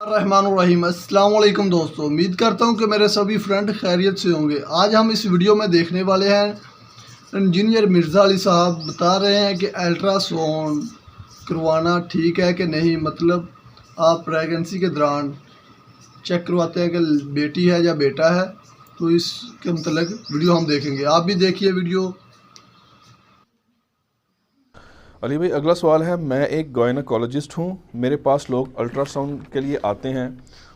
الرحمن السلام علیکم دوستو، امید کرتا ہوں کہ میرے سبھی فرینڈ خیریت سے ہوں گے۔ آج ہم اس ویڈیو میں دیکھنے والے ہیں انجینئر مرزا علی صاحب بتا رہے ہیں کہ الٹرا ساؤنڈ کروانا ٹھیک ہے کہ نہیں، مطلب آپ پریگنسی کے دوران چیک کرواتے ہیں کہ بیٹی ہے یا بیٹا ہے، تو اس کے متعلق ویڈیو ہم دیکھیں گے، آپ بھی دیکھیے ویڈیو۔ علی بھائی، اگلا سوال ہے، میں ایک گائنیکالوجسٹ ہوں، میرے پاس لوگ الٹرا ساؤنڈ کے لیے آتے ہیں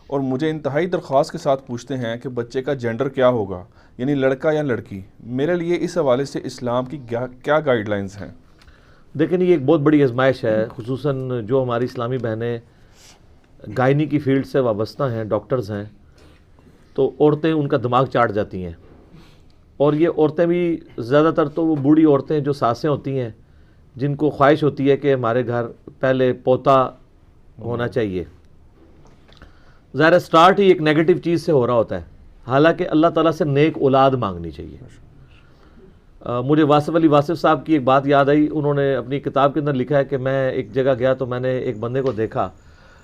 اور مجھے انتہائی درخواست کے ساتھ پوچھتے ہیں کہ بچے کا جینڈر کیا ہوگا، یعنی لڑکا یا لڑکی۔ میرے لیے اس حوالے سے اسلام کی کیا گائیڈ لائنز ہیں؟ دیکھیں، یہ ایک بہت بڑی آزمائش ہے، خصوصاً جو ہماری اسلامی بہنیں گائنی کی فیلڈ سے وابستہ ہیں، ڈاکٹرز ہیں، تو عورتیں ان کا دماغ چاٹ جاتی ہیں۔ اور یہ عورتیں بھی زیادہ تر تو وہ بوڑھی عورتیں جو ساسیں ہوتی ہیں، جن کو خواہش ہوتی ہے کہ ہمارے گھر پہلے پوتا ہونا چاہیے۔ ظاہر سٹارٹ ہی ایک نیگیٹو چیز سے ہو رہا ہوتا ہے، حالانکہ اللہ تعالیٰ سے نیک اولاد مانگنی چاہیے۔ مجھے واصف علی واصف صاحب کی ایک بات یاد آئی، انہوں نے اپنی کتاب کے اندر لکھا ہے کہ میں ایک جگہ گیا تو میں نے ایک بندے کو دیکھا،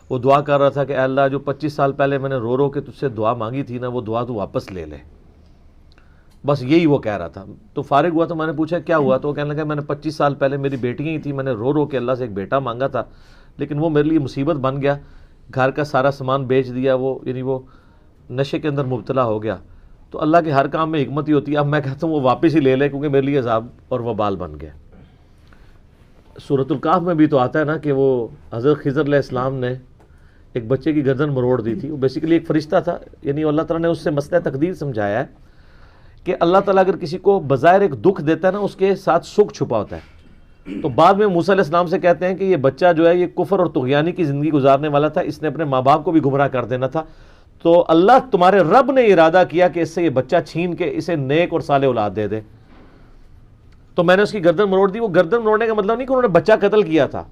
وہ دعا کر رہا تھا کہ اے اللہ، جو 25 سال پہلے میں نے رو رو کے تجھ سے دعا مانگی تھی نا، وہ دعا تو واپس لے لے، بس یہی وہ کہہ رہا تھا۔ تو فارغ ہوا تو میں نے پوچھا کیا ہوا، تو وہ کہنے لگا میں نے 25 سال پہلے میری بیٹیاں ہی تھیں، میں نے رو رو کے اللہ سے ایک بیٹا مانگا تھا، لیکن وہ میرے لیے مصیبت بن گیا، گھر کا سارا سامان بیچ دیا، وہ یعنی وہ نشے کے اندر مبتلا ہو گیا۔ تو اللہ کے ہر کام میں حکمت ہی ہوتی ہے، اب میں کہتا ہوں وہ واپس ہی لے لے، کیونکہ میرے لیے عذاب اور وبال بن گیا۔ سورۃ الکہف میں بھی تو آتا ہے نا کہ وہ حضرت خضر علیہ السلام نے ایک بچے کی گردن مروڑ دی تھی، وہ بیسیکلی ایک فرشتہ تھا، یعنی اللہ تعالیٰ نے اس سے مسئلہ تقدیر سمجھایا ہے کہ اللہ تعالیٰ اگر کسی کو بظاہر ایک دکھ دیتا ہے نا، اس کے ساتھ سکھ چھپا ہوتا ہے۔ تو بعد میں موسیٰ علیہ السلام سے کہتے ہیں کہ یہ بچہ جو ہے یہ کفر اور طغیانی کی زندگی گزارنے والا تھا، اس نے اپنے ماں باپ کو بھی گمراہ کر دینا تھا، تو اللہ تمہارے رب نے ارادہ کیا کہ اس سے یہ بچہ چھین کے اسے نیک اور صالح اولاد دے دے۔ تو میں نے اس کی گردن مروڑ دی۔ وہ گردن مروڑنے کا مطلب نہیں کہ انہوں نے بچہ قتل کیا تھا،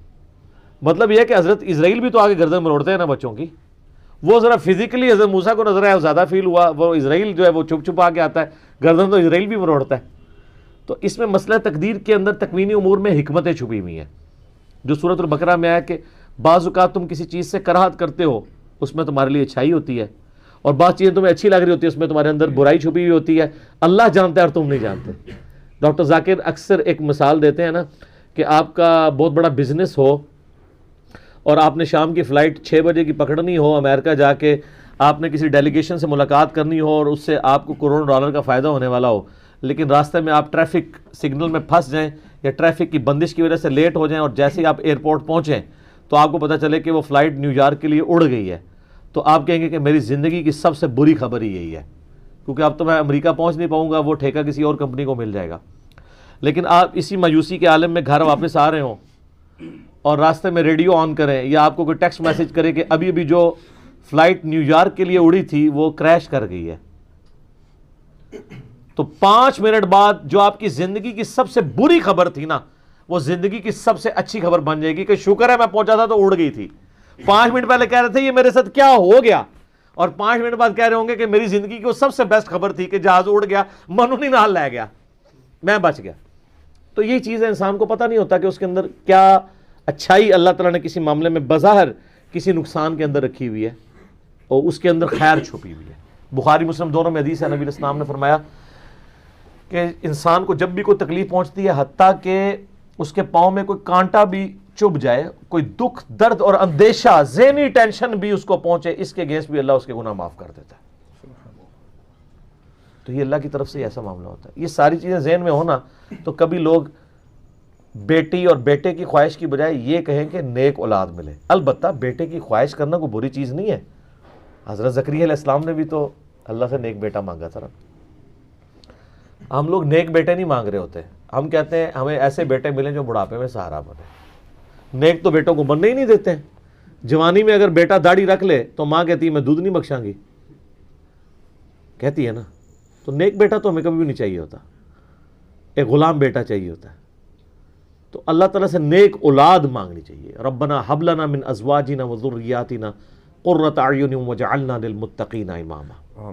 مطلب یہ ہے کہ حضرت اسرائیل بھی تو آگے گردن مروڑتے ہیں نا بچوں کی، وہ ذرا فزیکلی حضرت موسیٰ کو نظر آیا، زیادہ فیل ہوا، وہ اسرائیل جو ہے وہ چھپ چھپا کے آتا ہے، گردن تو اسرائیل بھی مروڑتا ہے۔ تو اس میں مسئلہ تقدیر کے اندر تکوینی امور میں حکمتیں چھپی ہوئی ہیں، جو سورۃ البقرہ میں آیا کہ بعض اوقات تم کسی چیز سے کراہت کرتے ہو، اس میں تمہارے لیے اچھائی ہوتی ہے، اور بعض چیزیں تمہیں اچھی لگ رہی ہوتی ہے، اس میں تمہارے اندر برائی چھپی ہوئی ہوتی ہے، اللہ جانتا ہے اور تم نہیں جانتے۔ ڈاکٹر ذاکر اکثر ایک مثال دیتے ہیں نا کہ آپ کا بہت بڑا بزنس ہو اور آپ نے شام کی فلائٹ 6 بجے کی پکڑنی ہو، امریکہ جا کے آپ نے کسی ڈیلیگیشن سے ملاقات کرنی ہو اور اس سے آپ کو کروڑوں ڈالر کا فائدہ ہونے والا ہو، لیکن راستے میں آپ ٹریفک سگنل میں پھنس جائیں یا ٹریفک کی بندش کی وجہ سے لیٹ ہو جائیں، اور جیسے ہی آپ ایئرپورٹ پہنچیں تو آپ کو پتہ چلے کہ وہ فلائٹ نیو یارک کے لیے اڑ گئی ہے، تو آپ کہیں گے کہ میری زندگی کی سب سے بری خبر ہی یہی ہے، کیونکہ اب تو میں امریکہ پہنچ نہیں پاؤں گا، وہ ٹھیکہ کسی اور کمپنی کو مل جائے گا۔ لیکن آپ اسی مایوسی کے عالم میں گھر واپس آ رہے ہوں اور راستے میں ریڈیو آن کریں، یا آپ کو کوئی ٹیکسٹ میسج کرے کہ ابھی ابھی جو فلائٹ نیو یارک کے لیے اڑی تھی وہ کریش کر گئی ہے، تو 5 منٹ بعد جو آپ کی زندگی کی سب سے بری خبر تھی نا، وہ زندگی کی سب سے اچھی خبر بن جائے گی کہ شکر ہے میں پہنچا تھا تو اڑ گئی تھی۔ 5 منٹ پہلے کہہ رہے تھے یہ میرے ساتھ کیا ہو گیا، اور 5 منٹ بعد کہہ رہے ہوں گے کہ میری زندگی کی وہ سب سے بیسٹ خبر تھی کہ جہاز اڑ گیا، منونی نال لے گیا، میں بچ گیا۔ تو یہی چیز ہے، انسان کو پتہ نہیں ہوتا کہ اس کے اندر کیا اچھائی اللہ تعالیٰ نے کسی معاملے میں بظاہر کسی نقصان کے اندر رکھی ہوئی ہے، اور اس کے اندر خیر چھپی ہوئی ہے۔ بخاری مسلم دونوں میں حدیث ہے، نبی علیہ السلام نے فرمایا کہ انسان کو جب بھی کوئی تکلیف پہنچتی ہے، حتیٰ کہ اس کے پاؤں میں کوئی کانٹا بھی چبھ جائے، کوئی دکھ، درد اور اندیشہ، ذہنی ٹینشن بھی اس کو پہنچے، اس کے اگینسٹ بھی اللہ اس کے گناہ معاف کر دیتا ہے۔ تو یہ اللہ کی طرف سے ایسا معاملہ ہوتا ہے۔ یہ ساری چیزیں ذہن میں ہونا تو کبھی لوگ بیٹی اور بیٹے کی خواہش کی بجائے یہ کہیں کہ نیک اولاد ملے۔ البتہ بیٹے کی خواہش کرنا کوئی بری چیز نہیں ہے، حضرت زکریا علیہ السلام نے بھی تو اللہ سے نیک بیٹا مانگا تھا۔ ہم لوگ نیک بیٹے نہیں مانگ رہے ہوتے، ہم کہتے ہیں ہمیں ایسے بیٹے ملیں جو بڑھاپے میں سہارا بنے۔ نیک تو بیٹوں کو بننے ہی نہیں دیتے ہیں۔ جوانی میں اگر بیٹا داڑھی رکھ لے تو ماں کہتی ہے میں دودھ نہیں بخشاں گی، کہتی ہے نا۔ تو نیک بیٹا تو ہمیں کبھی بھی نہیں چاہیے ہوتا، ایک غلام بیٹا چاہیے ہوتا ہے۔ تو اللہ تعالیٰ سے نیک اولاد مانگنی چاہیے۔ ربنا ھب لنا من ازواجنا وذریاتنا قرۃ اعین واجعلنا للمتقین اماما۔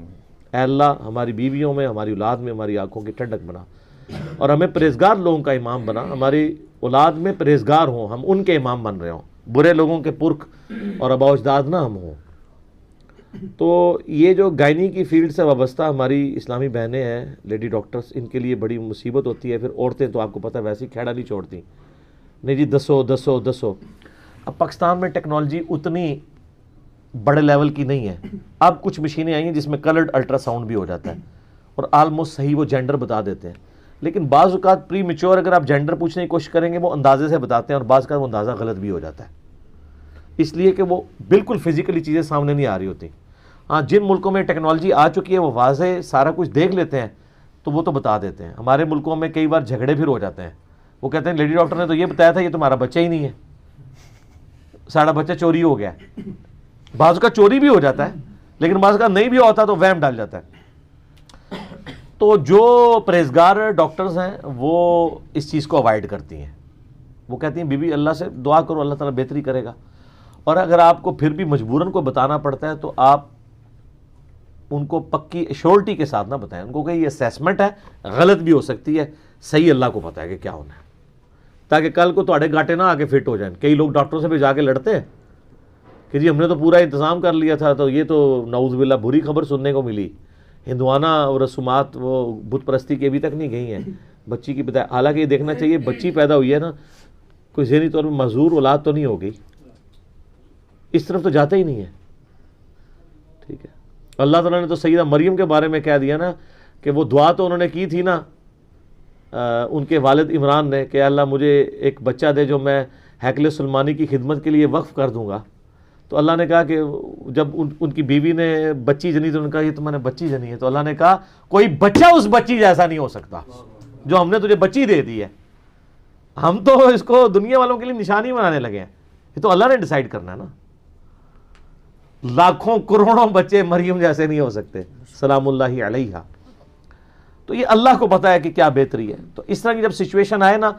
اے اللہ ہماری بیویوں میں، ہماری اولاد میں ہماری آنکھوں کی ٹھنڈک بنا، اور ہمیں پرہیزگار لوگوں کا امام بنا، ہماری اولاد میں پرہیزگار ہوں، ہم ان کے امام بن رہے ہوں، برے لوگوں کے پرکھ اور آباء و اجداد نہ ہم ہوں۔ تو یہ جو گائنی کی فیلڈ سے وابستہ ہماری اسلامی بہنیں ہیں لیڈی ڈاکٹرز، ان کے لیے بڑی مصیبت ہوتی ہے. پھر عورتیں تو آپ کو پتہ ہے ویسے ہی کھیڑا نہیں چھوڑتی، نہیں جی دسو. اب پاکستان میں ٹیکنالوجی اتنی بڑے لیول کی نہیں ہے. اب کچھ مشینیں آئی ہیں جس میں کلرڈ الٹرا ساؤنڈ بھی ہو جاتا ہے اور آلموسٹ صحیح وہ جینڈر بتا دیتے ہیں. لیکن بعض اوقات پری میچور اگر آپ جینڈر پوچھنے کی کوشش کریں گے وہ اندازے سے بتاتے ہیں، اور بعض کا وہ اندازہ غلط بھی ہو جاتا ہے، اس لیے کہ وہ بالکل فزیکلی چیزیں سامنے نہیں آ رہی ہوتی. ہاں جن ملکوں میں ٹیکنالوجی آ چکی ہے وہ واضح سارا کچھ دیکھ لیتے ہیں تو وہ تو بتا دیتے ہیں. ہمارے ملکوں میں کئی بار جھگڑے پھر ہو جاتے ہیں. وہ کہتے ہیں لیڈی ڈاکٹر نے تو یہ بتایا تھا یہ تمہارا بچہ ہی نہیں ہے، سارا بچہ چوری ہو گیا. بعض کا چوری بھی ہو جاتا ہے لیکن بعض کا نہیں بھی ہوتا تو وہم ڈال جاتا ہے. تو جو پرہیزگار ڈاکٹرز ہیں وہ اس چیز کو اوائڈ کرتی ہیں. وہ کہتی ہیں بی بی اللہ سے دعا کرو، اللہ تعالیٰ بہتری کرے گا. اور اگر آپ کو پھر بھی مجبوراً کو بتانا پڑتا ہے تو آپ ان کو پکی ایشورٹی کے ساتھ نہ بتائیں. ان کو کہ یہ اسیسمنٹ ہے، غلط بھی ہو سکتی ہے، صحیح اللہ کو پتہ ہے کہ کیا ہونا ہے، تاکہ کل کو تھوڑے گاٹے نہ آگے فٹ ہو جائیں. کئی لوگ ڈاکٹروں سے بھی جا کے لڑتے ہیں کہ جی ہم نے تو پورا انتظام کر لیا تھا، تو یہ تو نعوذ باللہ بری خبر سننے کو ملی. ہندوانہ اور رسومات وہ بت پرستی کی ابھی تک نہیں گئی ہیں. بچی کی بتایا، حالانکہ یہ دیکھنا چاہیے بچی پیدا ہوئی ہے نا، کوئی ذہنی طور پر معذور اولاد تو نہیں ہو گئی، اس طرف تو جاتا ہی نہیں ہے. ٹھیک ہے، اللہ تعالیٰ نے تو سیدہ مریم کے بارے میں کہہ دیا نا کہ وہ دعا تو انہوں نے کی تھی نا ان کے والد عمران نے کہ اللہ مجھے ایک بچہ دے جو میں ہیکل سلمانی کی خدمت کے لیے وقف کر دوں گا. تو اللہ نے کہا کہ جب ان کی بیوی نے بچی جنی تو انہوں نے کہا یہ تو میں نے بچی جنی ہے. تو اللہ نے کہا کوئی بچہ اس بچی جیسا نہیں ہو سکتا جو ہم نے تجھے بچی دے دی ہے. ہم تو اس کو دنیا والوں کے لیے نشانی بنانے لگے ہیں، یہ تو اللہ نے ڈیسائیڈ کرنا ہے نا. لاکھوں کروڑوں بچے مریم جیسے نہیں ہو سکتے سلام اللہ علیہ. تو یہ اللہ کو پتا ہے کہ کیا بہتری ہے. تو اس طرح کی جب سچویشن آئے نا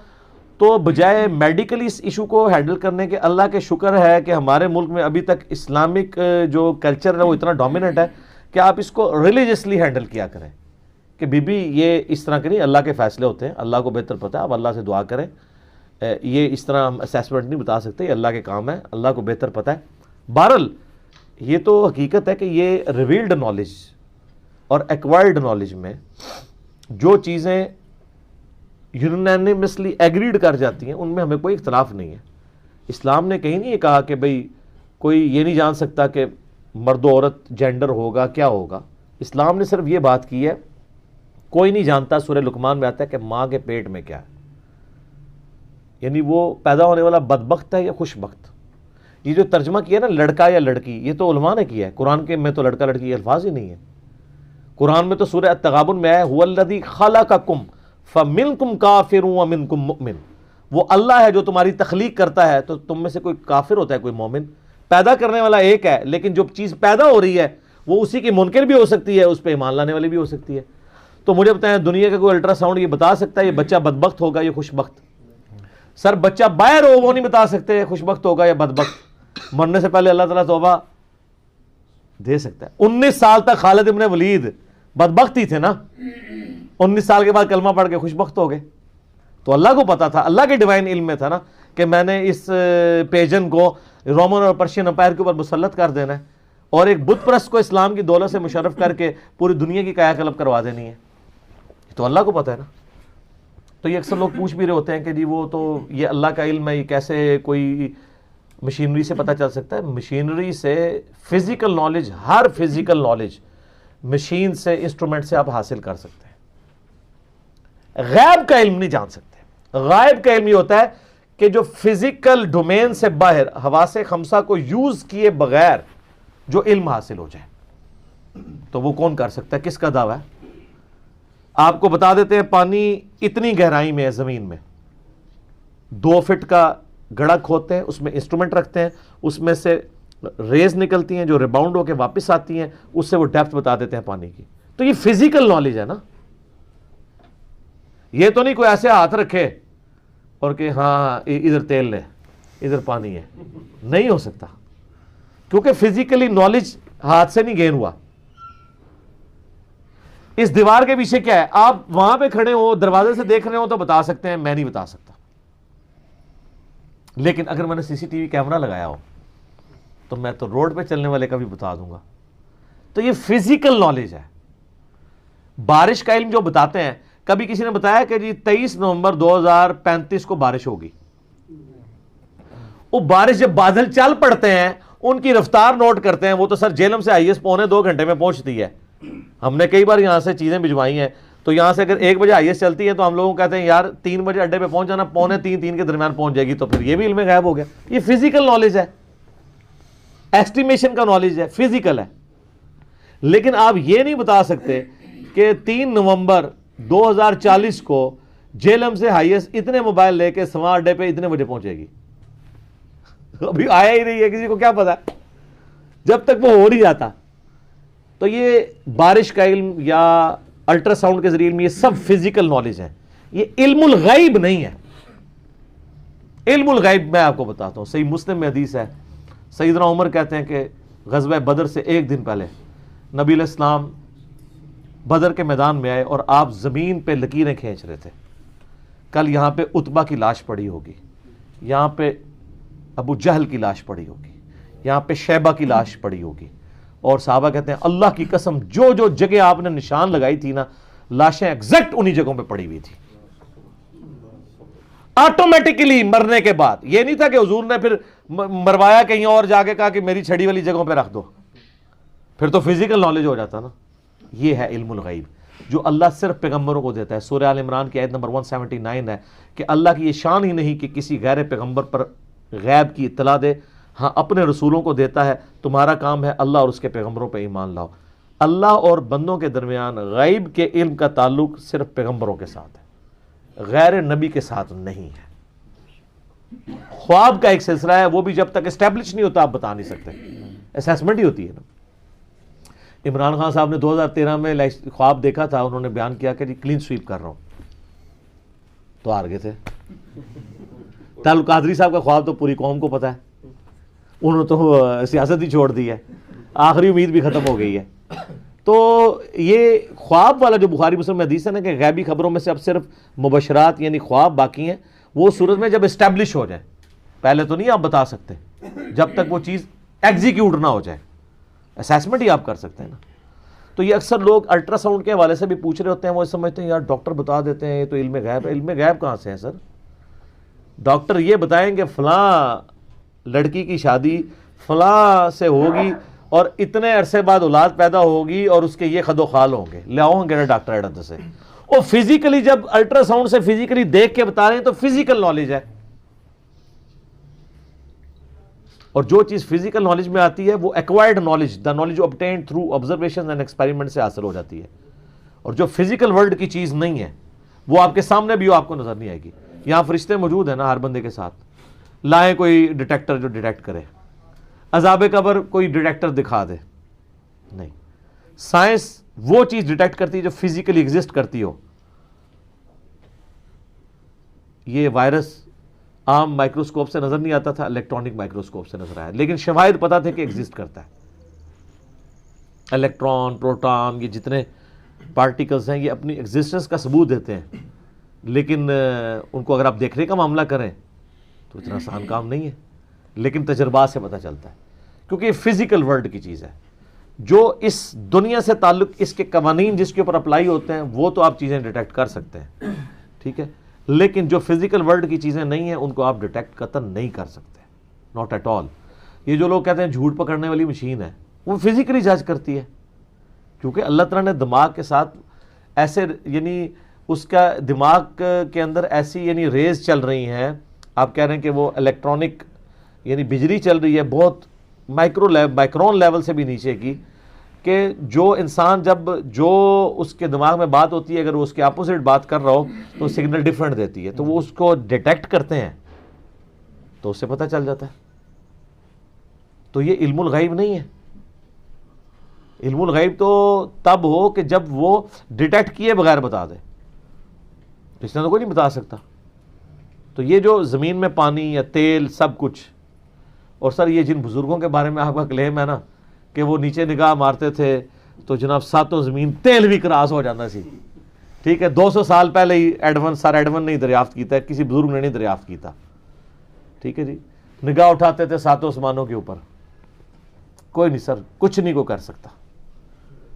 تو بجائے میڈیکلی اس ایشو کو ہینڈل کرنے کے، اللہ کے شکر ہے کہ ہمارے ملک میں ابھی تک اسلامک جو کلچر ہے وہ اتنا ڈومیننٹ ہے کہ آپ اس کو ریلیجسلی ہینڈل کیا کریں کہ بی بی یہ اس طرح کے نہیں، اللہ کے فیصلے ہوتے ہیں، اللہ کو بہتر پتہ ہے، آپ اللہ سے دعا کریں. یہ اس طرح ہم اسیسمنٹ نہیں بتا سکتے، یہ اللہ کے کام ہے، اللہ کو بہتر پتہ ہے. بہرحال یہ تو حقیقت ہے کہ یہ ریویلڈ نالج اور ایکوائرڈ نالج میں جو چیزیں یونینیمسلی ایگریڈ کر جاتی ہیں ان میں ہمیں کوئی اختلاف نہیں ہے. اسلام نے کہیں نہیں یہ کہا کہ بھئی کوئی یہ نہیں جان سکتا کہ مرد و عورت جینڈر ہوگا کیا ہوگا. اسلام نے صرف یہ بات کی ہے کوئی نہیں جانتا، سورہ لقمان میں آتا ہے کہ ماں کے پیٹ میں کیا ہے، یعنی وہ پیدا ہونے والا بدبخت ہے یا خوش بخت. یہ جو ترجمہ کیا نا لڑکا یا لڑکی، یہ تو علماء نے کیا ہے. قرآن کے میں تو لڑکا لڑکی یہ الفاظ ہی نہیں ہے. قرآن میں تو سورہ التغابن میں ہے هو الذی خلقکم فمنکم کافر ومنکم مؤمن. وہ اللہ ہے جو تمہاری تخلیق کرتا ہے، تو تم میں سے کوئی کافر ہوتا ہے کوئی مومن. پیدا کرنے والا ایک ہے لیکن جو چیز پیدا ہو رہی ہے وہ اسی کی منکر بھی ہو سکتی ہے، اس پہ ایمان لانے والی بھی ہو سکتی ہے. تو مجھے بتائیں دنیا کا کوئی الٹرا ساؤنڈ یہ بتا سکتا ہے یہ بچہ بدبخت ہوگا یا خوش بخت؟ سر بچہ باہر ہو وہ نہیں بتا سکتے خوش بخت ہوگا یا بدبخت. مرنے سے پہلے اللہ تعالیٰ توبہ دے سکتا ہے. 19 سال تک خالد ابن ولید بدبخت ہی تھے نا، 19 سال کے بعد کلمہ پڑھ کے خوش بخت ہو گئے. تو اللہ کو پتا تھا، اللہ کے ڈیوائن علم میں تھا نا کہ میں نے اس پیجن کو رومن اور پرشین امپائر کے اوپر مسلط کر دینا ہے اور ایک بت پرست کو اسلام کی دولت سے مشرف کر کے پوری دنیا کی کایا کلب کروا دینی ہے. تو اللہ کو پتا ہے نا. تو یہ اکثر لوگ پوچھ بھی رہے ہوتے ہیں کہ جی وہ تو یہ اللہ کا علم ہے، یہ کیسے کوئی مشینری سے پتہ چل سکتا ہے؟ مشینری سے فزیکل نالج، ہر فزیکل نالج مشین سے انسٹرومنٹ سے آپ حاصل کر سکتے ہیں. غیب کا علم نہیں جان سکتے. غائب کا علم یہ ہوتا ہے کہ جو فزیکل ڈومین سے باہر حواس خمسہ کو یوز کیے بغیر جو علم حاصل ہو جائے تو وہ کون کر سکتا ہے؟ کس کا دعویٰ ہے؟ آپ کو بتا دیتے ہیں پانی اتنی گہرائی میں ہے زمین میں، 2 فٹ کا گڑھا کھودتے ہیں، اس میں انسٹرومنٹ رکھتے ہیں، اس میں سے ریز نکلتی ہیں جو ریباؤنڈ ہو کے واپس آتی ہیں، اس سے وہ ڈیپتھ بتا دیتے ہیں پانی کی. تو یہ فزیکل نالج ہے نا. یہ تو نہیں کوئی ایسے ہاتھ رکھے اور کہ ہاں ادھر تیل لے ادھر پانی ہے، نہیں ہو سکتا کیونکہ فزیکلی نالج ہاتھ سے نہیں گین ہوا. اس دیوار کے پیچھے کیا ہے؟ آپ وہاں پہ کھڑے ہو دروازے سے دیکھ رہے ہو تو بتا سکتے ہیں، میں نہیں بتا سکتا. لیکن اگر میں نے سی سی ٹی وی کیمرہ لگایا ہو تو میں تو روڈ پہ چلنے والے کا بھی بتا دوں گا تو یہ فزیکل نالج ہے. بارش کا علم جو بتاتے ہیں, کبھی کسی نے بتایا کہ جی 23 نومبر 2035 کو بارش ہوگی. وہ بارش جب بادل چل پڑتے ہیں, ان کی رفتار نوٹ کرتے ہیں, وہ تو سر جیلم سے آئی ایس 1.25 گھنٹے میں پہنچتی ہے. ہم نے کئی بار یہاں سے چیزیں بھجوائی ہیں, تو یہاں سے اگر 1 بجے آئی ایس چلتی ہے تو ہم لوگوں کو کہتے ہیں یار 3 بجے اڈے پہ پہنچ جانا, 2:45-3 کے درمیان پہنچ جائے گی. تو پھر یہ بھی علم غیب ہو گیا. یہ فزیکل نالج ہے, ایسٹیمیشن کا نالج ہے, فزیکل ہے. لیکن آپ یہ نہیں بتا سکتے کہ 3 نومبر 2040 کو جیلم سے ہائی ایس اتنے موبائل لے کے سواں اڈے پہ اتنے بجے پہنچے گی. ابھی آیا ہی نہیں ہے, کسی کو کیا پتا جب تک وہ ہو نہیں جاتا. تو یہ بارش کا علم یا الٹرا ساؤنڈ کے ذریعے علم, یہ سب فزیکل نالج ہے. یہ علم الغیب نہیں ہے. علم الغیب میں آپ کو بتاتا ہوں, صحیح مسلم میں حدیث ہے, سیدنا عمر کہتے ہیں کہ غزوہ بدر سے 1 دن پہلے نبی علیہ السلام بدر کے میدان میں آئے اور آپ زمین پہ لکیریں کھینچ رہے تھے. کل یہاں پہ عتبہ کی لاش پڑی ہوگی, یہاں پہ ابو جہل کی لاش پڑی ہوگی, یہاں پہ شیبہ کی لاش پڑی ہوگی. اور صحابہ کہتے ہیں اللہ کی قسم جو جو جگہ آپ نے نشان لگائی تھی نا, لاشیں ایگزیکٹ انہی جگہوں پہ پڑی ہوئی تھی. آٹومیٹکلی مرنے کے بعد, یہ نہیں تھا کہ حضور نے پھر مروایا کہیں اور جا کے کہا کہ میری چھڑی والی جگہوں پہ رکھ دو, پھر تو فزیکل نالج ہو جاتا نا. یہ ہے علم الغیب جو اللہ صرف پیغمبروں کو دیتا ہے. سورہ آل عمران کی آیت نمبر 179 ہے کہ اللہ کی یہ شان ہی نہیں کہ کسی غیر پیغمبر پر غیب کی اطلاع دے, ہاں اپنے رسولوں کو دیتا ہے. تمہارا کام ہے اللہ اور اس کے پیغمبروں پہ ایمان لاؤ. اللہ اور بندوں کے درمیان غیب کے علم کا تعلق صرف پیغمبروں کے ساتھ ہے, غیر نبی کے ساتھ نہیں ہے. خواب کا ایک سلسلہ ہے, وہ بھی جب تک اسٹیبلش نہیں ہوتا آپ بتا نہیں سکتے, اسیسمنٹ ہی ہوتی ہے نا. عمران خان صاحب نے 2013 میں خواب دیکھا تھا, انہوں نے بیان کیا کہ جی کلین سویپ کر رہا ہوں, تو ہار گئے تھے. تعلق قادری صاحب کا خواب تو پوری قوم کو پتا ہے, انہوں نے تو سیاست ہی چھوڑ دی ہے, آخری امید بھی ختم ہو گئی ہے. تو یہ خواب والا جو بخاری مسلم میں حدیث ہے نا کہ غیبی خبروں میں سے اب صرف مبشرات یعنی خواب باقی ہیں, وہ صورت میں جب اسٹیبلش ہو جائے, پہلے تو نہیں آپ بتا سکتے جب تک وہ چیز ایگزیکیوٹ نہ ہو جائے. اسیسمنٹ ہی آپ کر سکتے ہیں نا. تو یہ اکثر لوگ الٹرا ساؤنڈ کے حوالے سے بھی پوچھ رہے ہوتے ہیں, وہ سمجھتے ہیں یار ڈاکٹر بتا دیتے ہیں یہ تو علم غیب ہے. علم غیب کہاں سے ہے سر؟ ڈاکٹر یہ بتائیں کہ فلاں لڑکی کی شادی فلاں سے ہوگی اور اتنے عرصے بعد اولاد پیدا ہوگی اور اس کے یہ خد و خال ہوں گے, لاؤں گے ڈاکٹر ایڈن سے. اور فزیکلی جب الٹرا ساؤنڈ سے فزیکلی دیکھ کے بتا رہے ہیں تو فزیکل نالج ہے. اور جو چیز فزیکل نالج میں آتی ہے وہ acquired knowledge, the knowledge obtained through observation and experiment سے حاصل ہو جاتی ہے. اور جو فزیکل ورلڈ کی چیز نہیں ہے وہ آپ کے سامنے بھی ہو, آپ کو نظر نہیں آئے گی. یہاں فرشتے موجود ہیں نا ہر بندے کے ساتھ, لائیں کوئی ڈیٹیکٹر جو ڈیٹیکٹ کرے. عذاب قبر کوئی ڈیٹیکٹر دکھا دے نہیں. سائنس وہ چیز ڈیٹیکٹ کرتی ہے جو فزیکلی ایگزسٹ کرتی ہو. یہ وائرس عام مائکروسکوپ سے نظر نہیں آتا تھا, الیکٹرانک مائکروسکوپ سے نظر آیا, لیکن شواہد پتا تھے کہ ایگزسٹ کرتا ہے. الیکٹران, پروٹون, یہ جتنے پارٹیکلز ہیں یہ اپنی ایگزسٹنس کا ثبوت دیتے ہیں, لیکن ان کو اگر آپ دیکھنے کا معاملہ کریں تو اتنا آسان کام نہیں ہے. لیکن تجربات سے پتہ چلتا ہے کیونکہ یہ فزیکل ورلڈ کی چیز ہے. جو اس دنیا سے تعلق, اس کے قوانین جس کے اوپر اپلائی ہوتے ہیں وہ تو آپ چیزیں ڈیٹیکٹ کر سکتے ہیں, ٹھیک ہے, لیکن جو فزیکل ورلڈ کی چیزیں نہیں ہیں ان کو آپ ڈیٹیکٹ قطعاً نہیں کر سکتے, ناٹ ایٹ آل. یہ جو لوگ کہتے ہیں جھوٹ پکڑنے والی مشین ہے, وہ فزیکلی جج کرتی ہے, کیونکہ اللہ تعالیٰ نے دماغ کے ساتھ ایسے یعنی اس کا دماغ کے اندر ایسی یعنی ریز چل رہی ہیں, آپ کہہ رہے ہیں کہ وہ الیکٹرانک یعنی بجلی چل رہی ہے بہت مائکرون لیول سے بھی نیچے کی, کہ جو انسان جب جو اس کے دماغ میں بات ہوتی ہے اگر وہ اس کے اپوزٹ بات کر رہا ہو تو سگنل ڈیفرنٹ دیتی ہے, تو وہ اس کو ڈیٹیکٹ کرتے ہیں تو اس سے پتہ چل جاتا ہے. تو یہ علم الغیب نہیں ہے. علم الغیب تو تب ہو کہ جب وہ ڈیٹیکٹ کیے بغیر بتا دے, اس نے تو کوئی نہیں بتا سکتا. تو یہ جو زمین میں پانی یا تیل سب کچھ, اور سر یہ جن بزرگوں کے بارے میں آپ کا کلیم ہے نا کہ وہ نیچے نگاہ مارتے تھے تو جناب ساتوں زمین تیل بھی کراس ہو جانا سی, ٹھیک ہے, 200 سال پہلے ہی سر ایڈون نے دریافت کیتا ہے, کسی بزرگ نے نہیں دریافت کیتا, ٹھیک ہے جی. نگاہ اٹھاتے تھے ساتوں آسمانوں کے اوپر, کوئی نہیں سر, کچھ نہیں کو کر سکتا.